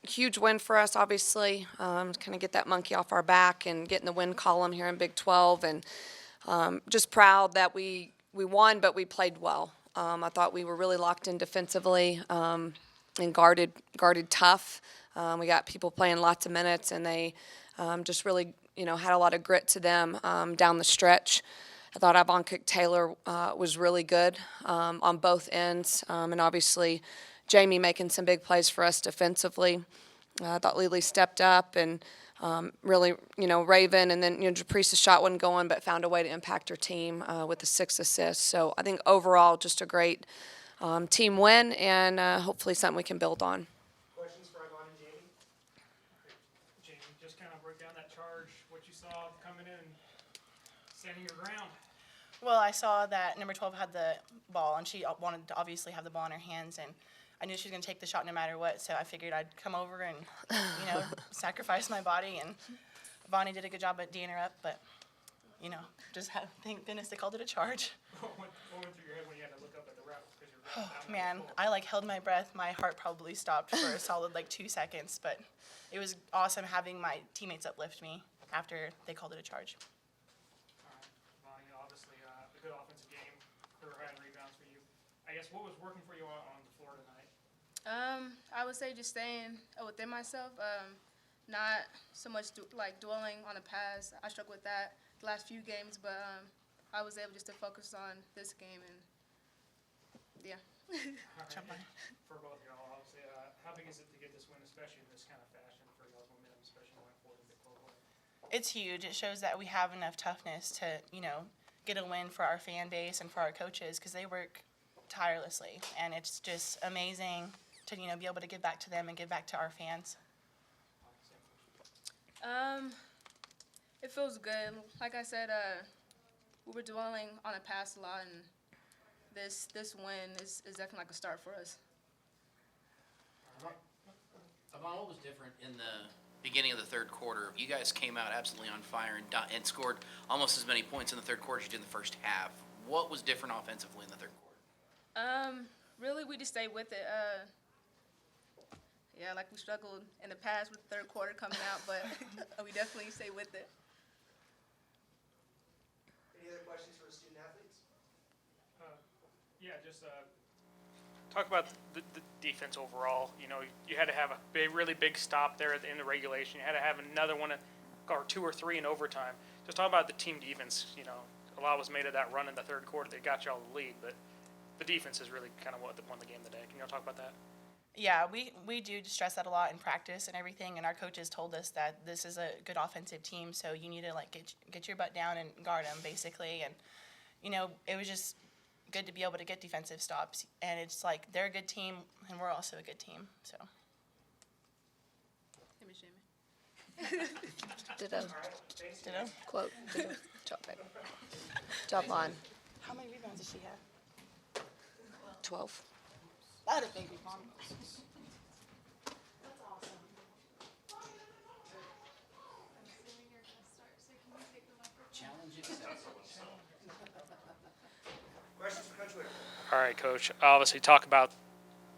huge win for us, obviously, to kind of get that monkey off our back and get in the win column here in Big 12. And just proud that we won, but we played well. I thought we were really locked in defensively and guarded tough. We got people playing lots of minutes, and they just really, had a lot of grit to them down the stretch. I thought Avon Taylor was really good on both ends, and obviously Jamie making some big plays for us defensively. I thought Lily stepped up and really, Raven, and then, Japrisa's shot wasn't going, but found a way to impact her team with the 6 assists. So I think overall just a great team win, and hopefully something we can build on. Questions for Ivon and Jamie? Jamie, just kind of break down that charge, what you saw coming in, standing your ground. Well, I saw that number 12 had the ball, and she wanted to obviously have the ball in her hands, and I knew she was going to take the shot no matter what, so I figured I'd come over and, sacrifice my body, and Bonnie did a good job at D'ing her up, but, thank goodness they called it a charge. What went through your head when you had to look up at the ref? Oh, man, I, held my breath. My heart probably stopped for a solid, 2 seconds, but it was awesome having my teammates uplift me after they called it a charge. Bonnie, obviously a good offensive game, career high in rebounds for you. I guess what was working for you on the floor tonight? I would say just staying within myself, not so much dwelling on the past. I struggled with that the last few games, but I was able just to focus on this game, and yeah. Right. For both of y'all, obviously, how big is it to get this win, especially in this kind of fashion for y'all's momentum, especially going forward in the Big 12 play? It's huge. It shows that we have enough toughness to, get a win for our fan base and for our coaches, because they work tirelessly, and it's just amazing to, be able to give back to them and give back to our fans. It feels good. Like I said, we were dwelling on the past a lot, and this win is definitely a start for us. Avon, what was different in the beginning of the third quarter? You guys came out absolutely on fire and scored almost as many points in the third quarter as you did in the first half. What was different offensively in the third quarter? Really, we just stayed with it. We struggled in the past with the third quarter coming out, but we definitely stayed with it. Any other questions for the student athletes? Just talk about the defense overall. You had to have a really big stop there in the regulation. You had to have another one or 2 or 3 in overtime. Just talk about the team defense. A lot was made of that run in the third quarter that got y'all the lead, but the defense is really kind of what won the game today. Can you talk about that? Yeah, we do stress that a lot in practice and everything, and our coaches told us that this is a good offensive team, so you need to get your butt down and guard them basically. And it was just good to be able to get defensive stops, and it's they're a good team and we're also a good team. So. Ditto. Ditto. Quote. Ditto. Job, baby. Job on. How many rebounds did she have? 12. That a big rebound. Challenge accepted. Questions for Coach Whitaker? All right, Coach. Obviously, talk about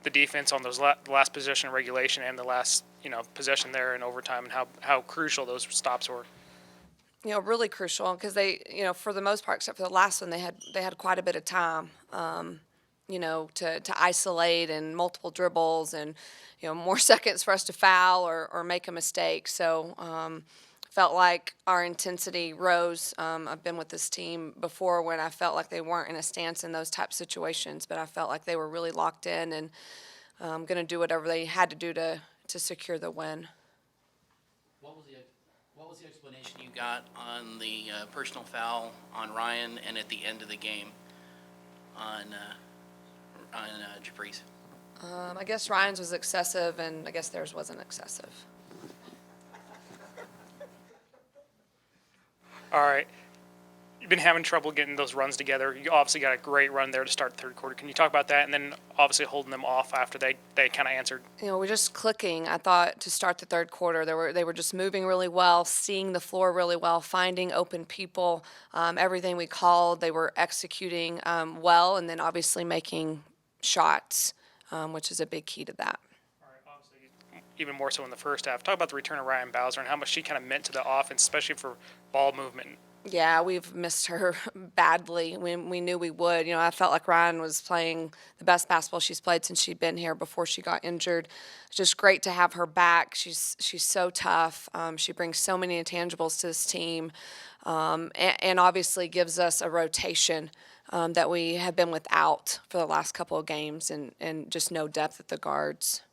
the defense on those last possession in regulation and the last possession there in overtime, and how crucial those stops were. Really crucial, because they, for the most part, except for the last one, they had quite a bit of time, to isolate and multiple dribbles and, more seconds for us to foul or make a mistake. So felt like our intensity rose. I've been with this team before when I felt like they weren't in a stance in those type situations, but I felt like they were really locked in and going to do whatever they had to do to secure the win. What was the explanation you got on the personal foul on Ryan and at the end of the game on Japrise? I guess Ryan's was excessive, and I guess theirs wasn't excessive. All right. You've been having trouble getting those runs together. You obviously got a great run there to start the third quarter. Can you talk about that? And then obviously holding them off after they kind of answered. We're just clicking, I thought, to start the third quarter. They were just moving really well, seeing the floor really well, finding open people. Everything we called, they were executing well, and then obviously making shots, which is a big key to that. All right. Obviously, even more so in the first half. Talk about the return of Ryan Bowser and how much she kind of meant to the offense, especially for ball movement. Yeah, we've missed her badly. We knew we would. You know, I felt like Ryan was playing the best basketball she's played since she'd been here before she got injured. It's just great to have her back. She's so tough. She brings so many intangibles to this team, and obviously gives us a rotation that we have been without for the last couple of games, and just no depth at the guards.